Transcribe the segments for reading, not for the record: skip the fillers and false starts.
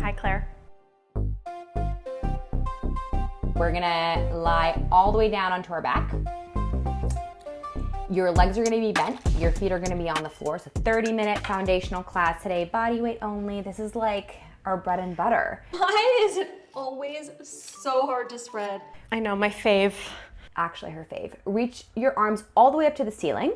Hi, Claire. We're gonna lie all the way down onto our back. Your legs are gonna be bent, your feet are gonna be on the floor. So 30-minute foundational class today, body weight only. This is like our bread and butter. Why is it always so hard to spread? I know, my fave. Actually, her fave. Reach your arms all the way up to the ceiling.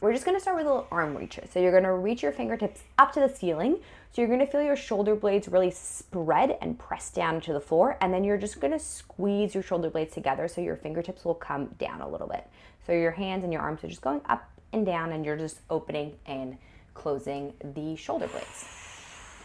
We're just gonna start with a little arm reaches. So you're gonna reach your fingertips up to the ceiling. So you're gonna feel your shoulder blades really spread and press down to the floor. And then you're just gonna squeeze your shoulder blades together so your fingertips will come down a little bit. So your hands and your arms are just going up and down, and you're just opening and closing the shoulder blades.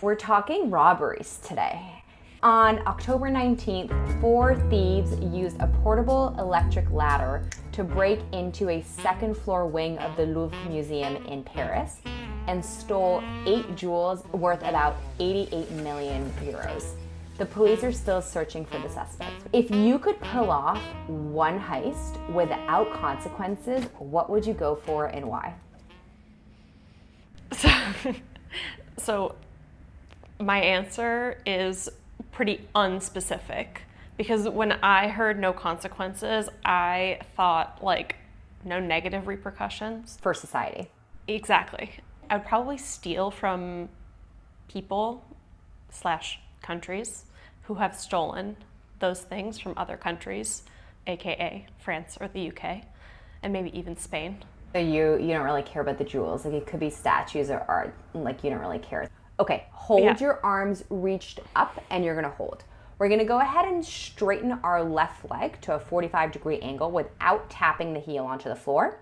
We're talking robberies today. On October 19th, 4 thieves used a portable electric ladder to break into a second-floor wing of the Louvre Museum in Paris and stole 8 jewels worth about 88 million euros. The police are still searching for the suspects. If you could pull off one heist without consequences, what would you go for and why? So my answer is pretty unspecific, because when I heard no consequences, I thought like no negative repercussions. For society. Exactly. I'd probably steal from people / countries who have stolen those things from other countries, aka France or the UK, and maybe even Spain. So you don't really care about the jewels. Like, it could be statues or art. Like, you don't really care. Okay, hold your arms reached up, and you're gonna hold. We're gonna go ahead and straighten our left leg to a 45-degree angle without tapping the heel onto the floor.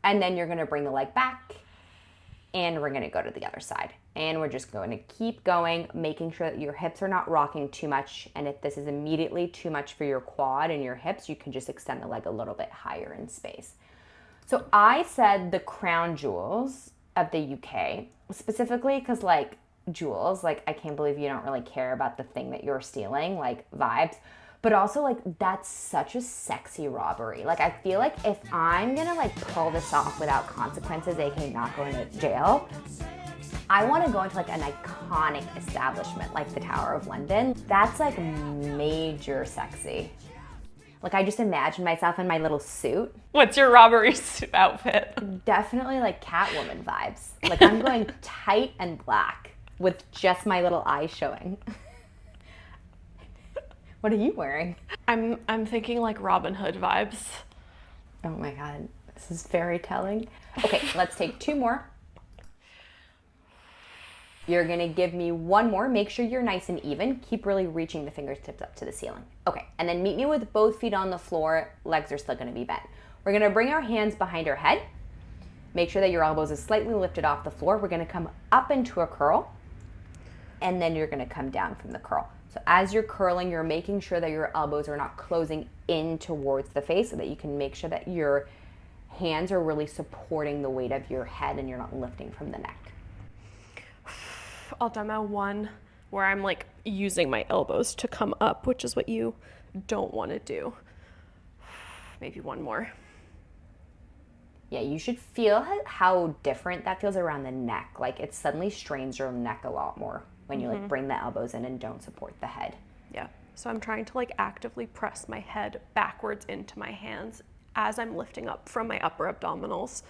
And then you're gonna bring the leg back, and we're gonna go to the other side. And we're just going to keep going, making sure that your hips are not rocking too much. And if this is immediately too much for your quad and your hips, you can just extend the leg a little bit higher in space. So I said the crown jewels of the UK, specifically because, like, jewels, like, I can't believe you don't really care about the thing that you're stealing, like, vibes. But also, like, that's such a sexy robbery. Like, I feel like if I'm gonna, like, pull this off without consequences, aka not going to jail, I want to go into, like, an iconic establishment like the Tower of London. That's, like, major sexy. Like, I just imagine myself in my little suit. What's your robbery suit outfit? Definitely, like, Catwoman vibes. Like, I'm going tight and black with just my little eyes showing. What are you wearing? I'm thinking like Robin Hood vibes. Oh my God, this is very telling. Okay, let's take 2 more. You're gonna give me 1 more. Make sure you're nice and even. Keep really reaching the fingertips up to the ceiling. Okay, and then meet me with both feet on the floor. Legs are still gonna be bent. We're gonna bring our hands behind our head. Make sure that your elbows are slightly lifted off the floor. We're gonna come up into a curl, and then you're gonna come down from the curl. So as you're curling, you're making sure that your elbows are not closing in towards the face, so that you can make sure that your hands are really supporting the weight of your head and you're not lifting from the neck. I'll demo one where I'm like using my elbows to come up, which is what you don't want to do. Maybe one more. Yeah, you should feel how different that feels around the neck. Like, it suddenly strains your neck a lot more when you like bring the elbows in and don't support the head. Yeah, so I'm trying to like actively press my head backwards into my hands as I'm lifting up from my upper abdominals.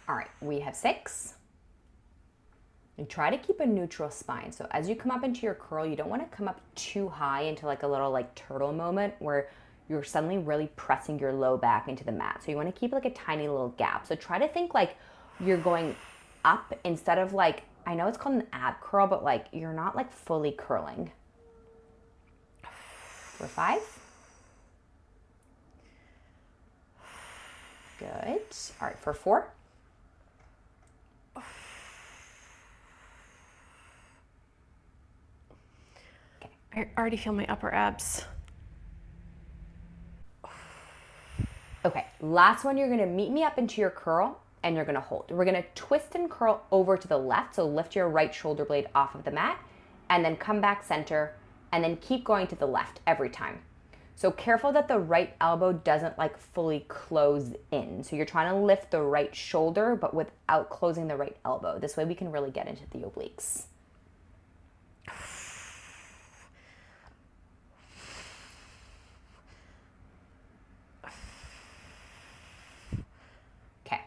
All right, we have 6. And try to keep a neutral spine. So as you come up into your curl, you don't want to come up too high into like a little like turtle moment where you're suddenly really pressing your low back into the mat. So you want to keep like a tiny little gap. So try to think like you're going up instead of like, I know it's called an ab curl, but like you're not like fully curling. For 5. Good. All right, for 4. I already feel my upper abs. Okay, last one, you're gonna meet me up into your curl and you're gonna hold. We're gonna twist and curl over to the left, so lift your right shoulder blade off of the mat and then come back center and then keep going to the left every time. So careful that the right elbow doesn't like fully close in. So you're trying to lift the right shoulder but without closing the right elbow. This way we can really get into the obliques. Okay,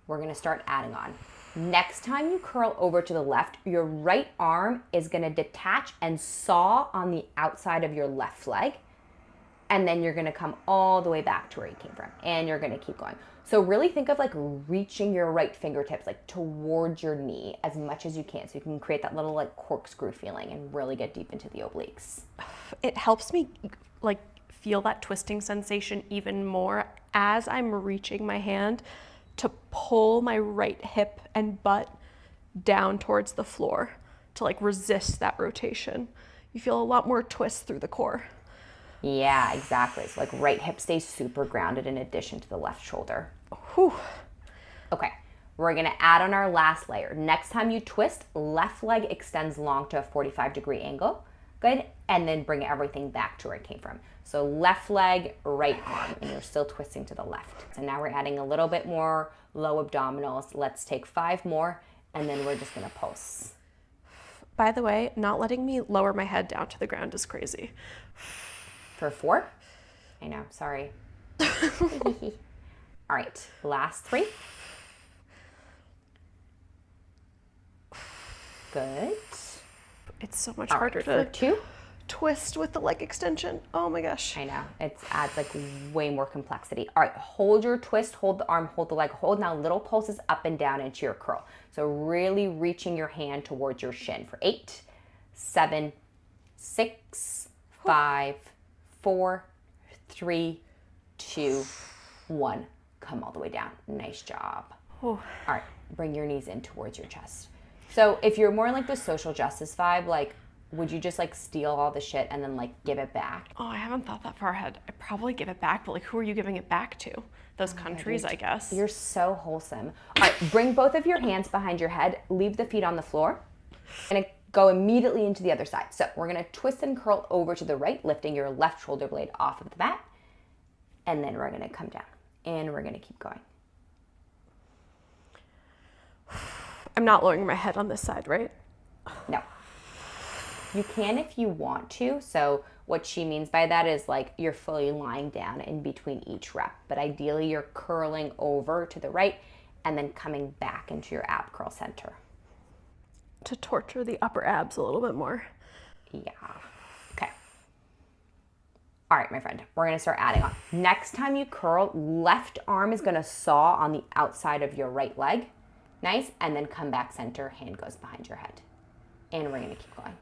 we're gonna start adding on. Next time you curl over to the left, your right arm is gonna detach and saw on the outside of your left leg. And then you're gonna come all the way back to where you came from. And you're gonna keep going. So really think of like reaching your right fingertips like towards your knee as much as you can. So you can create that little like corkscrew feeling and really get deep into the obliques. It helps me like feel that twisting sensation even more as I'm reaching my hand to pull my right hip and butt down towards the floor to like resist that rotation. You feel a lot more twist through the core. Yeah, exactly. So like right hip stays super grounded in addition to the left shoulder. Whew. Okay, we're gonna add on our last layer. Next time you twist, left leg extends long to a 45-degree angle. Good, and then bring everything back to where it came from. So left leg, right arm, and you're still twisting to the left. So now we're adding a little bit more low abdominals. Let's take 5 more, and then we're just gonna pulse. By the way, not letting me lower my head down to the ground is crazy. For 4? I know, sorry. All right, last 3. Good. It's so much All harder right, for to 2. twist with the leg extension. Oh my gosh. I know, it adds like way more complexity. All right, hold your twist, hold the arm, hold the leg, hold now little pulses up and down into your curl. So really reaching your hand towards your shin for 8, 7, 6, 5, 4, 3, 2, 1. Come all the way down. Nice job. Oh. All right, bring your knees in towards your chest. So if you're more like the social justice vibe, like would you just like steal all the shit and then like give it back? Oh, I haven't thought that far ahead. I'd probably give it back, but like who are you giving it back to? Those countries, I guess. You're so wholesome. All right, bring both of your hands behind your head. Leave the feet on the floor. And go immediately into the other side. So we're gonna twist and curl over to the right, lifting your left shoulder blade off of the mat. And then we're gonna come down and we're gonna keep going. I'm not lowering my head on this side, right? No. You can if you want to. So what she means by that is like you're fully lying down in between each rep. But ideally you're curling over to the right and then coming back into your ab curl center. To torture the upper abs a little bit more. Yeah. Okay. All right, my friend, we're gonna start adding on. Next time you curl, left arm is gonna saw on the outside of your right leg. Nice, and then come back center, hand goes behind your head. And we're gonna keep going.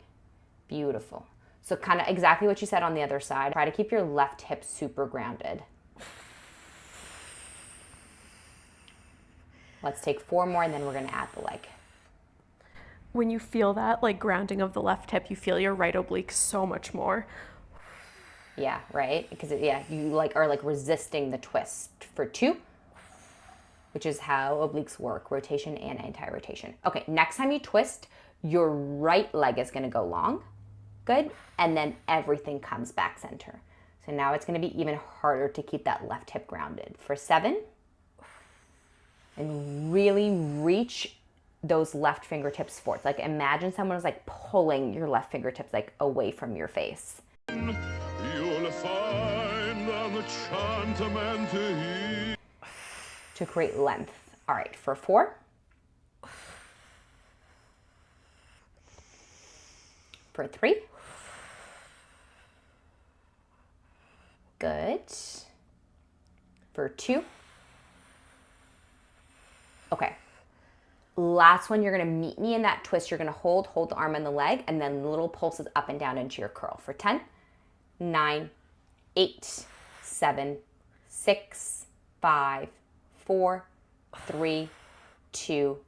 Beautiful. So kind of exactly what you said on the other side. Try to keep your left hip super grounded. Let's take 4 more and then we're gonna add the leg. When you feel that like grounding of the left hip, you feel your right oblique so much more. Yeah, right? Because you like are like resisting the twist for 2, which is how obliques work, rotation and anti-rotation. Okay, next time you twist, your right leg is gonna go long. Good, and then everything comes back center. So now it's gonna be even harder to keep that left hip grounded. For 7, and really reach those left fingertips forward. Like imagine someone was like pulling your left fingertips like away from your face. You'll find an enchantment to create length. All right, for 4. For 3. Good. For 2. Okay. Last one, you're gonna meet me in that twist. You're gonna hold the arm and the leg, and then little pulses up and down into your curl. For 10, 9, 8, 7, 6, 5, 4, 3, 2,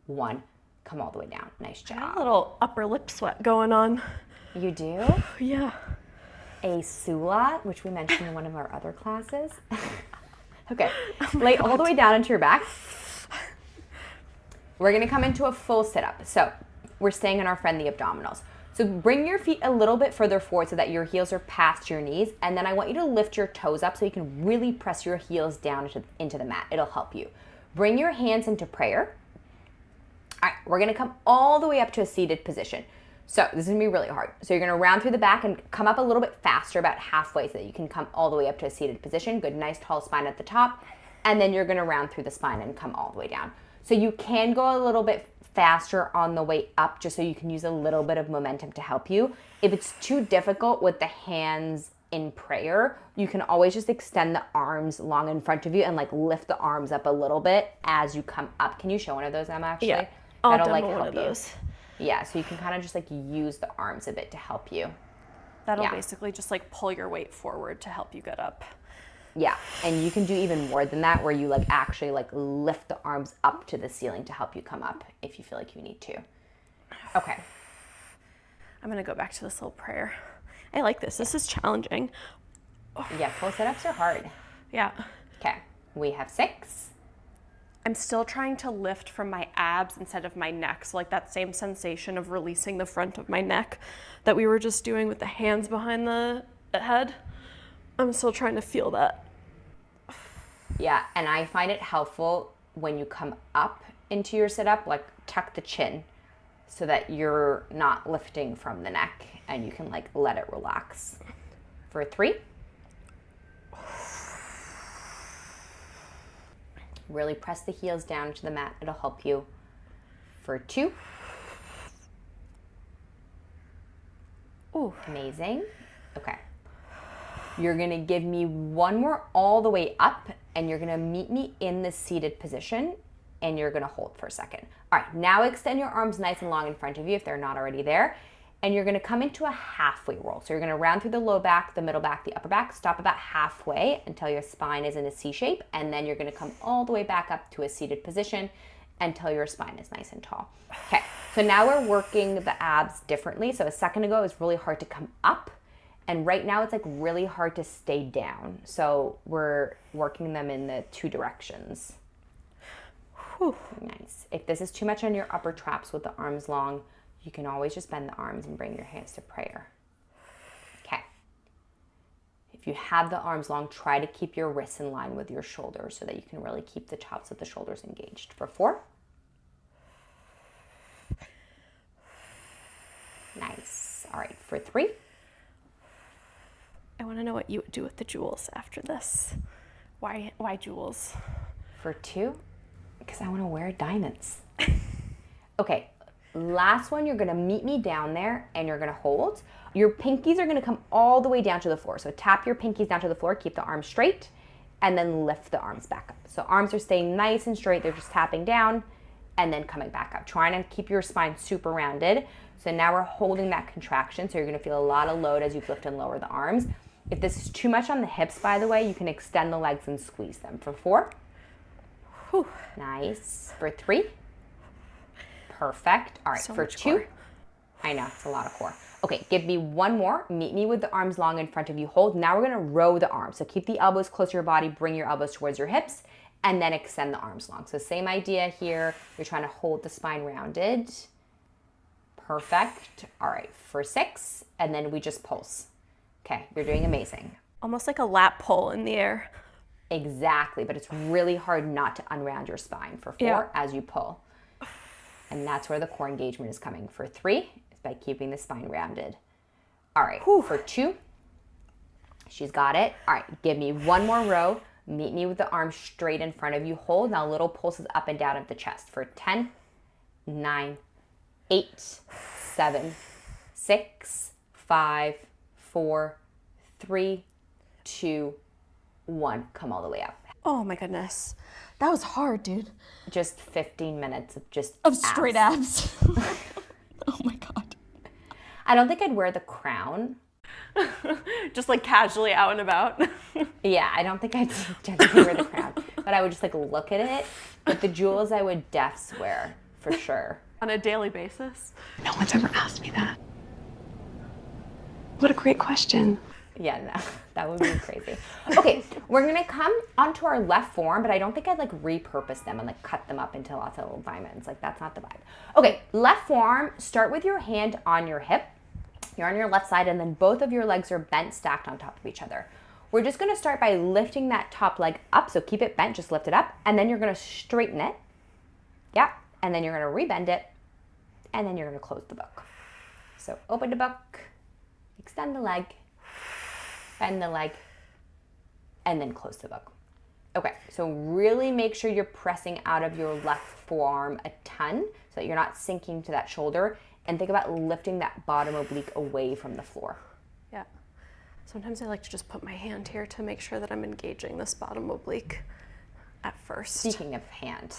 1. Come all the way down. Nice I got job. a little upper lip sweat going on. You do? Yeah. A Sula, which we mentioned in one of our other classes. Okay, lay all the way down into your back. We're gonna come into a full sit-up. So we're staying on our friend, the abdominals. So bring your feet a little bit further forward so that your heels are past your knees. And then I want you to lift your toes up so you can really press your heels down into the mat. It'll help you. Bring your hands into prayer. All right, we're gonna come all the way up to a seated position. So this is gonna be really hard. So you're gonna round through the back and come up a little bit faster, about halfway, so that you can come all the way up to a seated position. Good, nice tall spine at the top. And then you're gonna round through the spine and come all the way down. So you can go a little bit faster on the way up, just so you can use a little bit of momentum to help you. If it's too difficult with the hands in prayer, you can always just extend the arms long in front of you and like lift the arms up a little bit as you come up. Can you show one of those, Emma, actually? Yeah, I'll That'll demo like one help of you. those. Yeah, so you can kind of just like use the arms a bit to help you. That'll Yeah. basically just like pull your weight forward to help you get up. Yeah, and you can do even more than that, where you like actually like lift the arms up to the ceiling to help you come up if you feel like you need to. Okay. I'm gonna go back to this little prayer. I like this. This is challenging. Yeah, full sit-ups are hard. Yeah. Okay, we have 6. I'm still trying to lift from my abs instead of my neck. So like that same sensation of releasing the front of my neck that we were just doing with the hands behind the head. I'm still trying to feel that. Yeah, and I find it helpful when you come up into your sit-up, like tuck the chin so that you're not lifting from the neck and you can like let it relax. For 3. Really press the heels down to the mat. It'll help you. For 2. Ooh. Amazing. Okay. You're going to give me one more all the way up, and you're going to meet me in the seated position, and you're going to hold for a second. All right, now extend your arms nice and long in front of you if they're not already there, and you're going to come into a halfway roll. So you're going to round through the low back, the middle back, the upper back, stop about halfway until your spine is in a C shape, and then you're going to come all the way back up to a seated position until your spine is nice and tall. Okay, so now we're working the abs differently. So a second ago, it was really hard to come up. And right now it's like really hard to stay down. So we're working them in the 2 directions. Whew. Nice. If this is too much on your upper traps with the arms long, you can always just bend the arms and bring your hands to prayer. Okay. If you have the arms long, try to keep your wrists in line with your shoulders so that you can really keep the tops of the shoulders engaged. For 4. Nice. All right, for 3. I want to know what you would do with the jewels after this. Why jewels? For 2, because I want to wear diamonds. Okay, last one, you're going to meet me down there and you're going to hold. Your pinkies are going to come all the way down to the floor. So tap your pinkies down to the floor, keep the arms straight, and then lift the arms back up. So arms are staying nice and straight. They're just tapping down and then coming back up. Trying to keep your spine super rounded. So now we're holding that contraction. So you're going to feel a lot of load as you lift and lower the arms. If this is too much on the hips, by the way, you can extend the legs and squeeze them. For 4. Whew. Nice. For 3. Perfect. All right, So for much 2. core. I know, it's a lot of core. Okay, give me one more. Meet me with the arms long in front of you. Hold. Now we're gonna row the arms. So keep the elbows close to your body, bring your elbows towards your hips, and then extend the arms long. So same idea here. You're trying to hold the spine rounded. Perfect. All right, for 6, and then we just pulse. Okay, you're doing amazing. Almost like a lat pull in the air. Exactly, but it's really hard not to unround your spine. For 4, Yeah. as you pull. And that's where the core engagement is coming. For 3, is by keeping the spine rounded. All right, for 2, she's got it. All right, give me one more row. Meet me with the arms straight in front of you. Hold. Now little pulses up and down of the chest. For 10, 9, 8, 7, 6, 5, 4, 3, 2, 1. Come all the way up. Oh my goodness. That was hard, dude. Just 15 minutes of just Of straight abs. Oh my God. I don't think I'd wear the crown. Just like casually out and about. Yeah, I don't think I'd generally wear the crown. But I would just like look at it. But the jewels I would def wear for sure. On a daily basis. No one's ever asked me that. What a great question. Yeah, no, that would be crazy. Okay, we're gonna come onto our left forearm, but I don't think I'd like repurpose them and like cut them up into lots of little diamonds. Like that's not the vibe. Okay, left forearm, start with your hand on your hip. You're on your left side and then both of your legs are bent, stacked on top of each other. We're just gonna start by lifting that top leg up. So keep it bent, just lift it up. And then you're gonna straighten it. Yeah, and then you're gonna rebend it. And then you're gonna close the book. So open the book, extend the leg, bend the leg, and then close the book. Okay, so really make sure you're pressing out of your left forearm a ton so that you're not sinking to that shoulder, and think about lifting that bottom oblique away from the floor. Yeah. Sometimes I like to just put my hand here to make sure that I'm engaging this bottom oblique at first. Speaking of hand.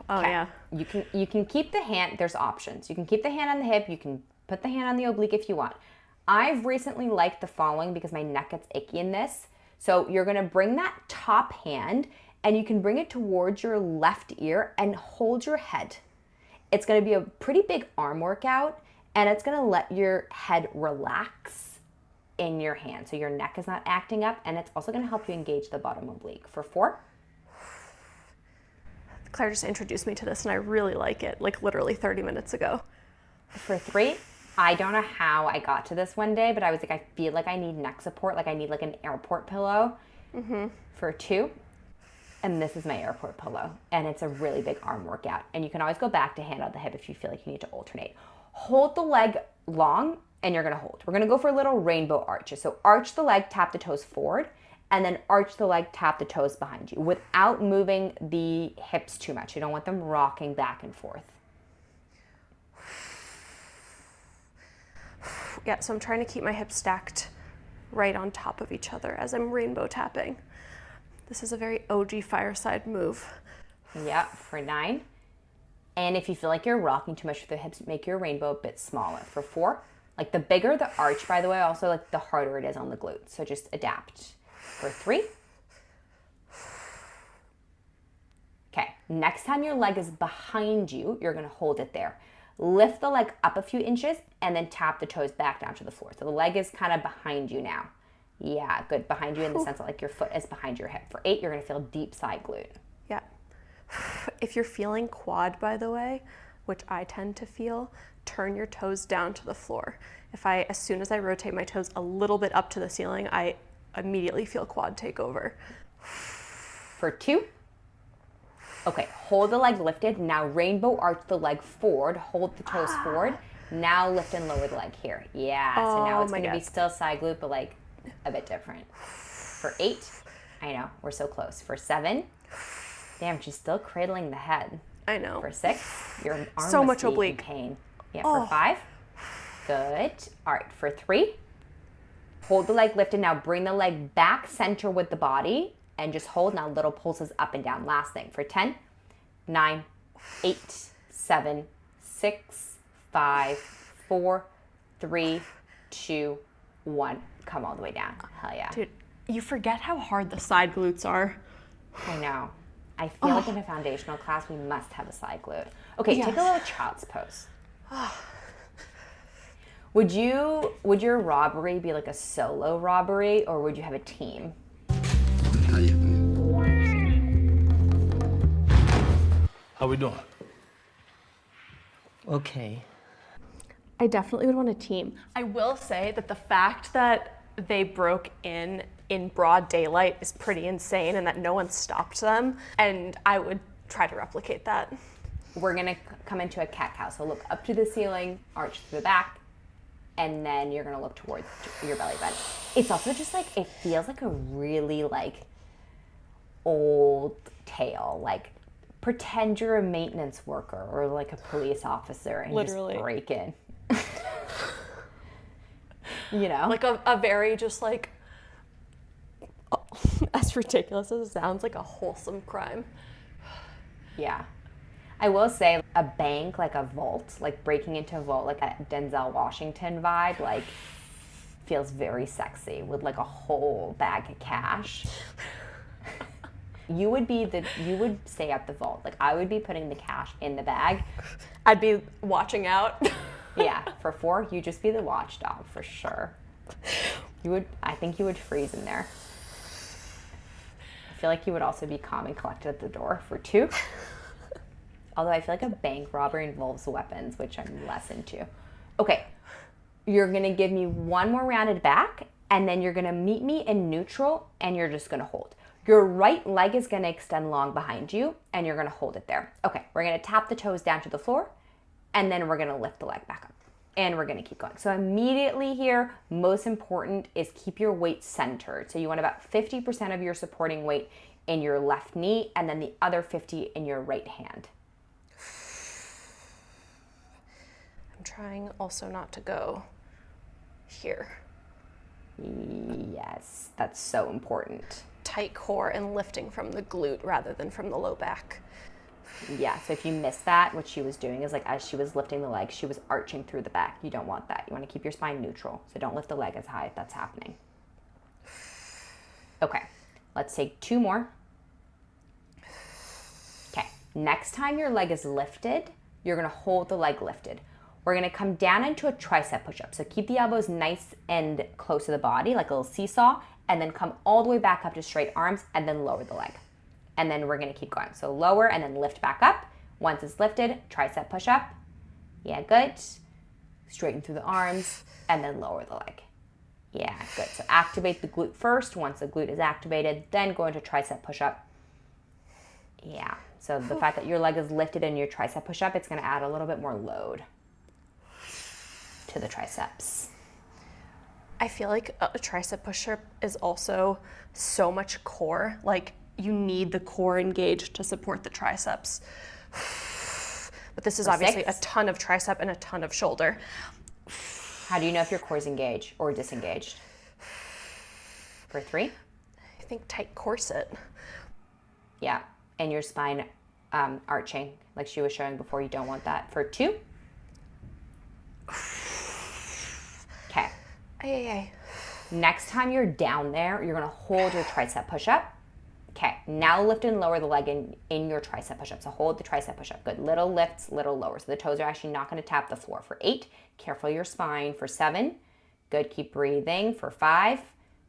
Oh, okay, yeah. You can keep the hand, there's options. You can keep the hand on the hip, you can put the hand on the oblique if you want. I've recently liked the following because my neck gets icky in this. So you're gonna bring that top hand and you can bring it towards your left ear and hold your head. It's gonna be a pretty big arm workout and it's gonna let your head relax in your hand. So your neck is not acting up, and it's also gonna help you engage the bottom oblique. For 4. Claire just introduced me to this and I really like it, like literally 30 minutes ago. For 3, I don't know how I got to this one day, but I was like, I feel like I need neck support, like I need like an airport pillow. For 2, and this is my airport pillow, and it's a really big arm workout, and you can always go back to hand on the hip if you feel like you need to alternate. Hold the leg long, and you're gonna hold. We're gonna go for little rainbow arches. So arch the leg, tap the toes forward, and then arch the leg, tap the toes behind you without moving the hips too much. You don't want them rocking back and forth. Yeah, so I'm trying to keep my hips stacked right on top of each other as I'm rainbow tapping. This is a very OG fireside move. Yeah, for 9. And if you feel like you're rocking too much with the hips, make your rainbow a bit smaller. For 4, like the bigger the arch, by the way, also like the harder it is on the glutes. So just adapt. For 3. Okay, next time your leg is behind you, you're gonna hold it there. Lift the leg up a few inches and then tap the toes back down to the floor. So the leg is kind of behind you now. Yeah, good. Behind you in the sense that like your foot is behind your hip. For 8, you're gonna feel deep side glute. Yeah. If you're feeling quad, by the way, which I tend to feel, turn your toes down to the floor. As soon as I rotate my toes a little bit up to the ceiling, I immediately feel quad take over. For 2. Okay, hold the leg lifted. Now rainbow arch the leg forward. Hold the toes forward. Now lift and lower the leg here. Yeah, so now it's gonna be still side glute, but like a bit different. For 8, I know, we're so close. For 7, damn, she's still cradling the head. I know. For 6, your arm so must much be oblique in pain. Yeah, for 5, good. All right, for 3, hold the leg lifted. Now bring the leg back center with the body and just hold. Now little pulses up and down. Last thing. For 10, 9, 8, 7, 6, 5, 4, 3, 2, 1. Come all the way down. Hell yeah. Dude, you forget how hard the side glutes are. I know. I feel like in a foundational class, we must have a side glute. Okay, take a little child's pose. Would your robbery be like a solo robbery, or would you have a team? How we doing? Okay. I definitely would want a team. I will say that the fact that they broke in broad daylight is pretty insane, and that no one stopped them, and I would try to replicate that. We're gonna come into a cat cow. So look up to the ceiling, arch to the back, and then you're gonna look towards your belly button. It's also just like, it feels like a really like old tale. Like pretend you're a maintenance worker or like a police officer and Literally. just break in. You know? Like a very just like, as ridiculous as it sounds, like a wholesome crime. Yeah. I will say a bank, like a vault, like breaking into a vault, like a Denzel Washington vibe, like feels very sexy with like a whole bag of cash. You would stay at the vault. Like I would be putting the cash in the bag. I'd be watching out. Yeah, for 4, you'd just be the watchdog for sure. I think you would freeze in there. I feel like you would also be calm and collected at the door. For 2. Although I feel like a bank robbery involves weapons, which I'm less into. Okay, you're gonna give me one more rounded back, and then you're gonna meet me in neutral, and you're just gonna hold. Your right leg is gonna extend long behind you, and you're gonna hold it there. Okay, we're gonna tap the toes down to the floor, and then we're gonna lift the leg back up. and we're gonna keep going. So immediately here, most important is keep your weight centered. So you want about 50% of your supporting weight in your left knee and then the other 50 in your right hand. I'm trying also not to go here. Yes, that's so important. Tight core and lifting from the glute rather than from the low back. Yeah, so if you miss that, what she was doing is like as she was lifting the leg, she was arching through the back. You don't want that. You want to keep your spine neutral. So don't lift the leg as high if that's happening. Okay, let's take 2 more. Okay, next time your leg is lifted, you're gonna hold the leg lifted. We're gonna come down into a tricep push-up. So keep the elbows nice and close to the body, like a little seesaw, and then come all the way back up to straight arms and then lower the leg. And then we're gonna keep going. So lower and then lift back up. Once it's lifted, tricep push up. Yeah, good. Straighten through the arms and then lower the leg. Yeah, good. So activate the glute first. Once the glute is activated, then go into tricep push up. Yeah, so the fact that your leg is lifted in your tricep push up, it's gonna add a little bit more load to the triceps. I feel like a tricep push-up is also so much core. Like, you need the core engaged to support the triceps. But this is For obviously 6. a ton of tricep and a ton of shoulder. How do you know if your core is engaged or disengaged? For 3? I think tight corset. Yeah, and your spine arching, like she was showing before. You don't want that. For 2? Okay. Ay. Next time you're down there, you're gonna hold your tricep push-up. Okay, now lift and lower the leg in your tricep push-up. So hold the tricep push-up. Good, little lifts, little lower. So the toes are actually not gonna tap the floor. For 8, careful your spine. For 7, good, keep breathing. For 5,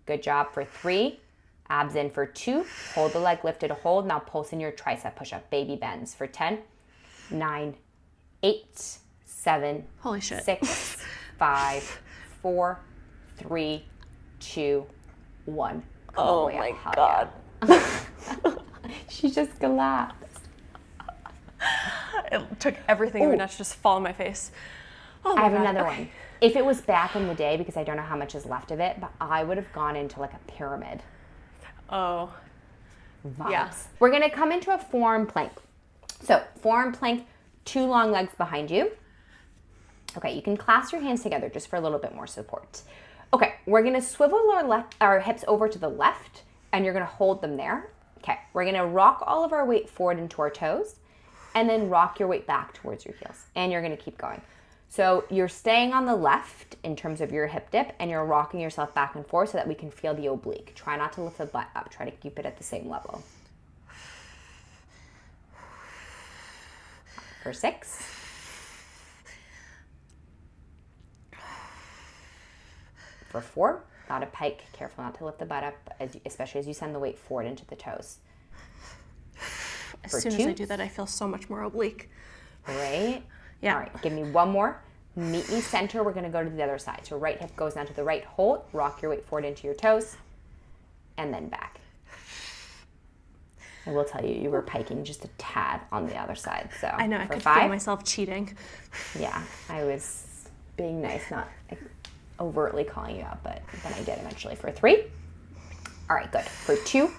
good job. For 3, abs in. For 2, hold the leg lifted, hold. Now pulse in your tricep push-up, baby bends. For 10, 9, 8, 7, Holy shit. 6, 5, 4, 3, 2, 1. Come all the way up. my Hell God. yeah. She just collapsed. It took everything of me not to just fall on my face. Oh my I have God. another Okay. one. If it was back in the day, because I don't know how much is left of it, but I would have gone into like a pyramid. Oh. Vibes. Yeah. We're gonna come into a forearm plank. So forearm plank, 2 long legs behind you. Okay, you can clasp your hands together just for a little bit more support. Okay, we're gonna swivel our hips over to the left, and you're gonna hold them there. Okay, we're gonna rock all of our weight forward into our toes, and then rock your weight back towards your heels, and you're gonna keep going. So you're staying on the left in terms of your hip dip, and you're rocking yourself back and forth so that we can feel the oblique. Try not to lift the butt up, try to keep it at the same level. For 6. For 4, not a pike. Careful not to lift the butt up, especially as you send the weight forward into the toes. As For soon 2. as I do that, I feel so much more oblique. Great. Yeah. All right, give me one more. Meet me center. We're going to go to the other side. So right hip goes down to the right, hold, rock your weight forward into your toes, and then back. I will tell you, you were piking just a tad on the other side. So I know, I for could 5, feel myself cheating. yeah, I was being nice, not overtly calling you out, but then I did eventually. For 3, all right, good. For 2,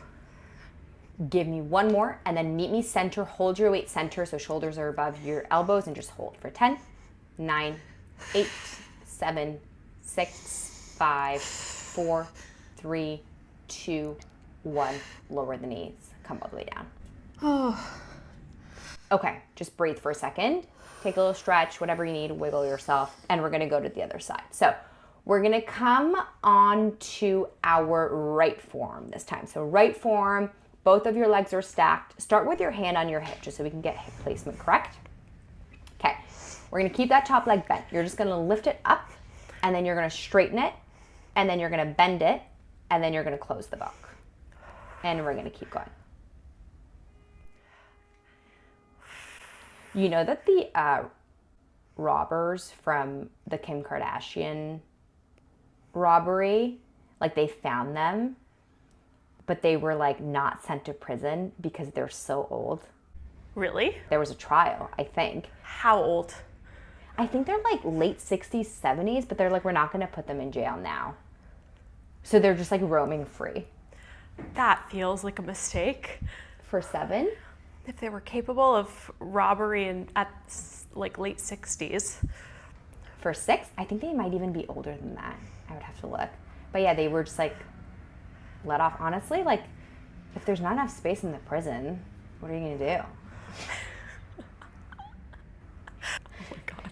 give me one more, and then meet me center. Hold your weight center so shoulders are above your elbows, and just hold. For 10, 9, 8, 7, 6, 5, 4, 3, 2, 1. Lower the knees. Come all the way down. Oh. Okay, just breathe for a second. Take a little stretch, whatever you need, wiggle yourself, and we're gonna go to the other side. So we're gonna come on to our right forearm this time. So right forearm, both of your legs are stacked. Start with your hand on your hip just so we can get hip placement correct. Okay, we're gonna keep that top leg bent. You're just gonna lift it up, and then you're gonna straighten it, and then you're gonna bend it, and then you're gonna close the book. And we're gonna keep going. You know that the robbers from the Kim Kardashian robbery, like they found them, but they were like not sent to prison because they're so old. Really? There was a trial, I think. How old? I think they're like late 60s, 70s, but they're like, we're not going to put them in jail now. So they're just like roaming free. That feels like a mistake. For 7? If they were capable of robbery at like late 60s. For 6? I think they might even be older than that. I would have to look. But yeah, they were just like let off. Honestly, like if there's not enough space in the prison, what are you going to do? Oh my God.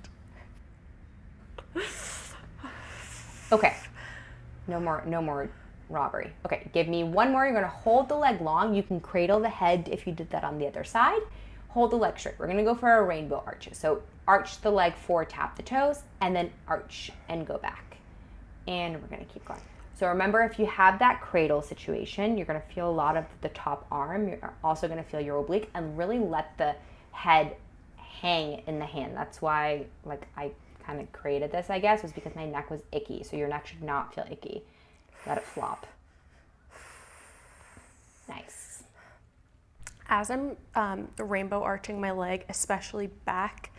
Okay. No more robbery. Okay, give me one more. You're gonna hold the leg long. You can cradle the head if you did that on the other side. Hold the leg straight. We're gonna go for a rainbow arch. So arch the leg forward, tap the toes, and then arch and go back. And we're gonna keep going. So remember, if you have that cradle situation, you're gonna feel a lot of the top arm. You're also gonna feel your oblique, and really let the head hang in the hand. That's why, like, I kind of created this, I guess, was because my neck was icky. So your neck should not feel icky. Let it flop. Nice. As I'm rainbow arching my leg, especially back,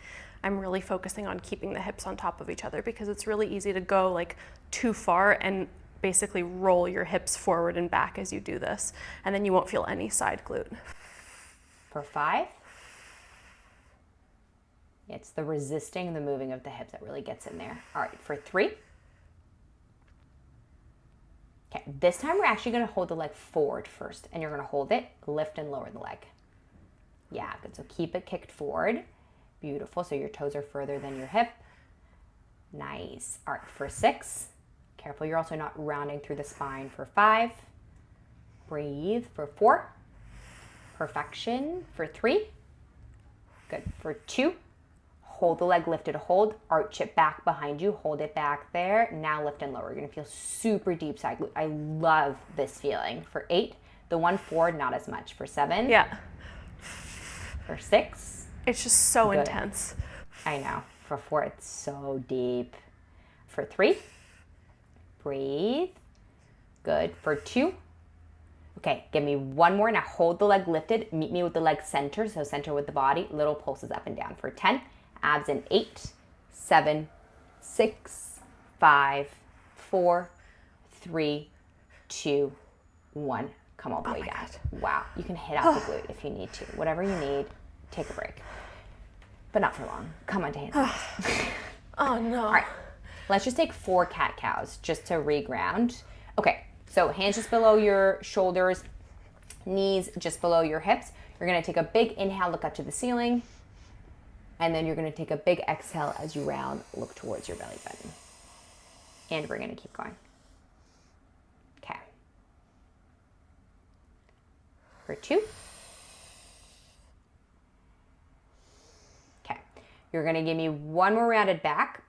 I'm really focusing on keeping the hips on top of each other, because it's really easy to go like too far and basically roll your hips forward and back as you do this, and then you won't feel any side glute. For 5. It's the resisting the moving of the hips that really gets in there. All right, for 3. Okay, this time we're actually gonna hold the leg forward first, and you're gonna hold it, lift and lower the leg. Yeah, good, so keep it kicked forward. Beautiful, so your toes are further than your hip. Nice. All right, for 6. Careful, you're also not rounding through the spine. For 5. Breathe. For 4. Perfection. For 3. Good. For 2. Hold the leg lifted, hold, arch it back behind you, hold it back there. Now lift and lower. You're gonna feel super deep side glute. I love this feeling. For 8, the one forward, not as much. For 7, Yeah. For 6, It's just so good. intense. I know. For 4, it's so deep. For 3, breathe. Good. For 2, okay, give me one more. Now hold the leg lifted, meet me with the leg center, so center with the body, little pulses up and down. For 10, abs in 8, 7, 6, 5, 4, 3, 2, 1. Come all the way down. Wow. You can hit out the glute if you need to. Whatever you need, take a break. But not for long. Come on to hands. Oh no. All right. Let's just take 4 cat-cows just to reground. Okay. So hands just below your shoulders, knees just below your hips. You're going to take a big inhale, look up to the ceiling. And then you're going to take a big exhale as you round, look towards your belly button. And we're going to keep going. Okay. For 2. Okay. You're going to give me one more rounded back.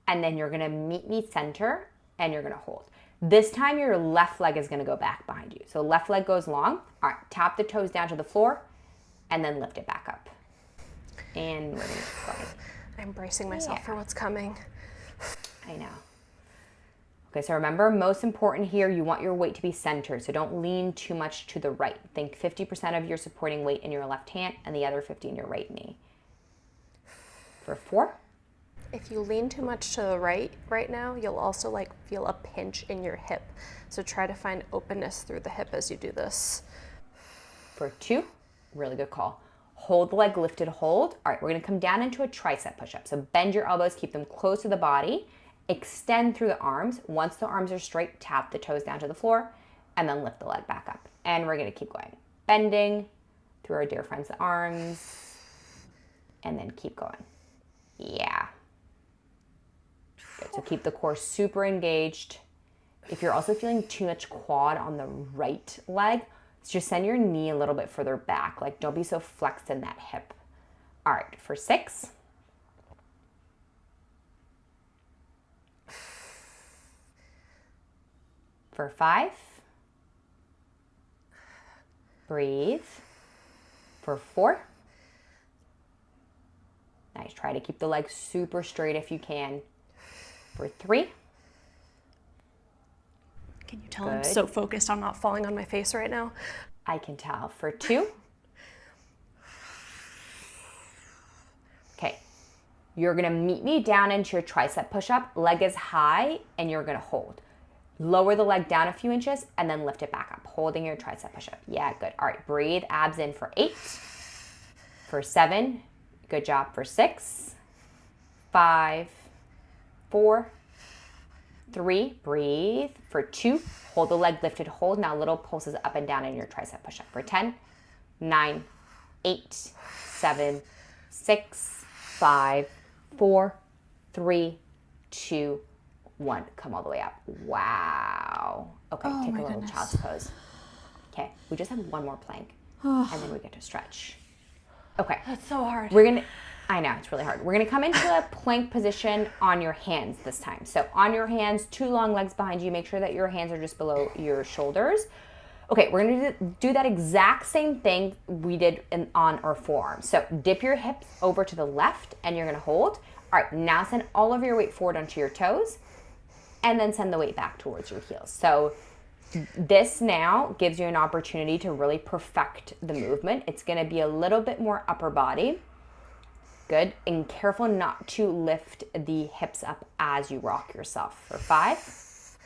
And then you're going to meet me center, and you're going to hold. This time your left leg is going to go back behind you. So left leg goes long. All right, tap the toes down to the floor, and then lift it back up. And we're going to keep going. I'm bracing myself for what's coming. I know. Okay, so remember, most important here, you want your weight to be centered. So don't lean too much to the right. Think 50% of your supporting weight in your left hand and the other 50 in your right knee. For 4. If you lean too much to the right now, you'll also like feel a pinch in your hip. So try to find openness through the hip as you do this. For 2, really good call. Hold the leg lifted, hold. All right, we're gonna come down into a tricep push-up. So bend your elbows, keep them close to the body. Extend through the arms. Once the arms are straight, tap the toes down to the floor, and then lift the leg back up. And we're gonna keep going. Bending through our dear friend's arms, and then keep going. Yeah. Good, so keep the core super engaged. If you're also feeling too much quad on the right leg, just send your knee a little bit further back. Like, don't be so flexed in that hip. All right, for 6. For 5. Breathe. For 4. Nice, try to keep the legs super straight if you can. For 3. Can you tell I'm Good. so focused on not falling on my face right now? I can tell. For 2. Okay. You're gonna meet me down into your tricep push-up, leg is high, and you're gonna hold. Lower the leg down a few inches and then lift it back up, holding your tricep push-up. Yeah, good. All right, breathe, abs in for 8, for 7, good job for 6, 5, 4, 3, breathe, for 2, hold the leg lifted, hold. Now little pulses up and down in your tricep push-up for 10, 9, 8, 7, 6, 5, 4, 3, 2, 1. Come all the way up. Wow. Okay, take a little child's pose. Okay, we just have one more plank, and then we get to stretch. Okay. That's so hard. I know, it's really hard. We're gonna come into a plank position on your hands this time. So on your hands, 2 long legs behind you. Make sure that your hands are just below your shoulders. Okay, we're gonna do that exact same thing we did on our forearms. So dip your hips over to the left and you're gonna hold. All right, now send all of your weight forward onto your toes and then send the weight back towards your heels. So this now gives you an opportunity to really perfect the movement. It's gonna be a little bit more upper body. Good, and careful not to lift the hips up as you rock yourself. For 5.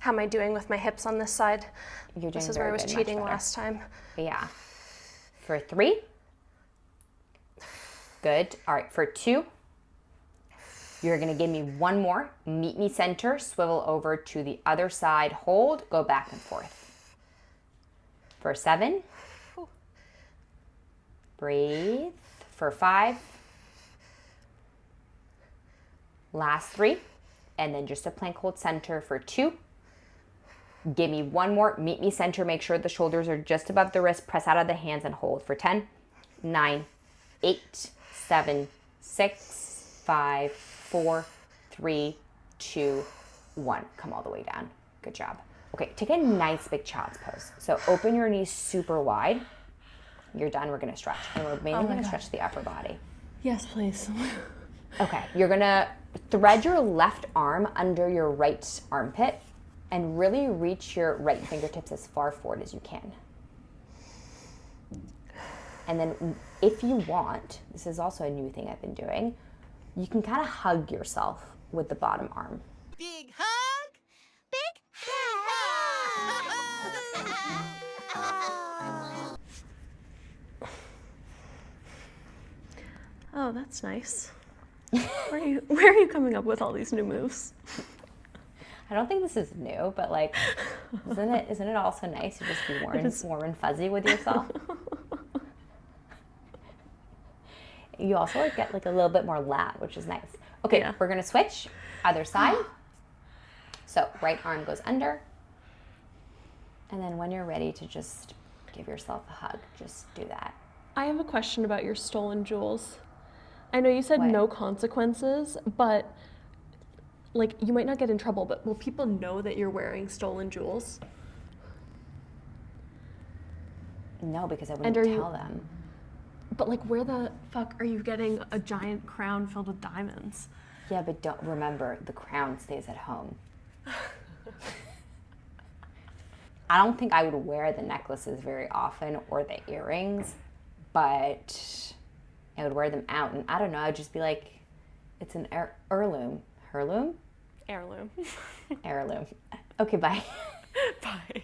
How am I doing with my hips on this side? You're doing This is where I was very good, cheating much better. last time. Yeah. For 3. Good. All right, for 2. You're gonna give me one more. Meet me center, swivel over to the other side, hold, go back and forth. For 7. Breathe. For 5. Last 3. And then just a plank hold center for 2. Give me one more. Meet me center. Make sure the shoulders are just above the wrist. Press out of the hands and hold for 10, 9, 8, 7, 6, 5, 4, 3, 2, 1. Come all the way down. Good job. Okay, take a nice big child's pose. So open your knees super wide. You're done. We're going to stretch. And we're mainly going to stretch the upper body. Yes, please. Okay, you're going to thread your left arm under your right armpit and really reach your right fingertips as far forward as you can. And then if you want, this is also a new thing I've been doing, you can kind of hug yourself with the bottom arm. Big hug! Big hug! Oh, that's nice. Where are you coming up with all these new moves? I don't think this is new, but like, isn't it also nice to just be warm and fuzzy with yourself? You also like get like a little bit more lat, which is nice. Okay, Yeah. We're gonna switch other side. So right arm goes under, and then when you're ready to just give yourself a hug, just do that. I have a question about your stolen jewels. I know you said What? no consequences, but like you might not get in trouble, but will people know that you're wearing stolen jewels? No, because I And wouldn't are you- tell them. But like where the fuck are you getting a giant crown filled with diamonds? Yeah, but don't remember, the crown stays at home. I don't think I would wear the necklaces very often or the earrings, but I would wear them out, and I don't know, I'd just be like, it's an heirloom. Heirloom? Heirloom. Heirloom. Okay, bye. Bye.